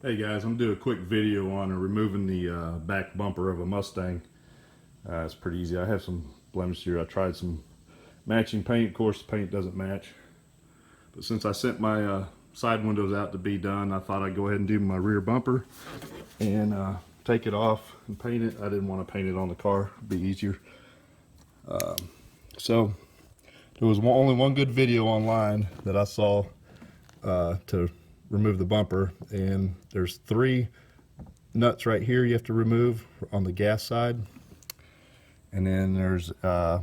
Hey guys, I'm gonna do a quick video on removing the back bumper of a Mustang. It's pretty easy. I have some blemishes here. I tried some matching paint. Of course, the paint doesn't match. But since I sent my side windows out to be done, I thought I'd go ahead and do my rear bumper and take it off and paint it. I didn't want to paint it on the car. It'd be easier. So there was only one good video online that I saw to remove the bumper, and there's 3 nuts right here you have to remove on the gas side, and then there's 4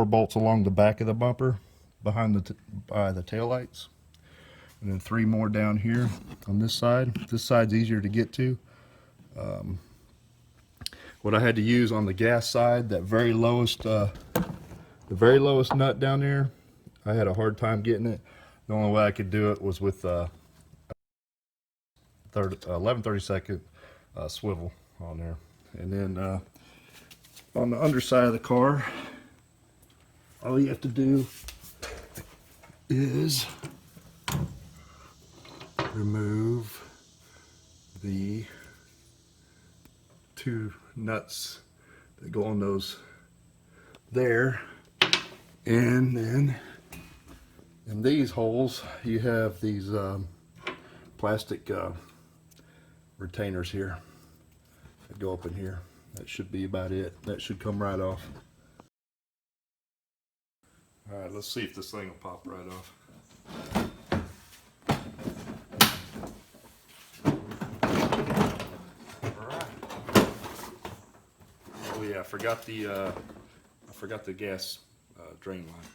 bolts along the back of the bumper behind by the tail lights, and then 3 more down here on this side. This side's easier to get to. What I had to use on the gas side, that very lowest nut down there, I had a hard time getting it. The only way I could do it was with 11/32 swivel on there. And then on the underside of the car, all you have to do is remove the 2 nuts that go on those there, and then in these holes you have these plastic retainers here that go up in here. That should be about it. That should come right off. Alright, let's see if this thing will pop right off. Alright. Oh yeah, I forgot the gas drain line.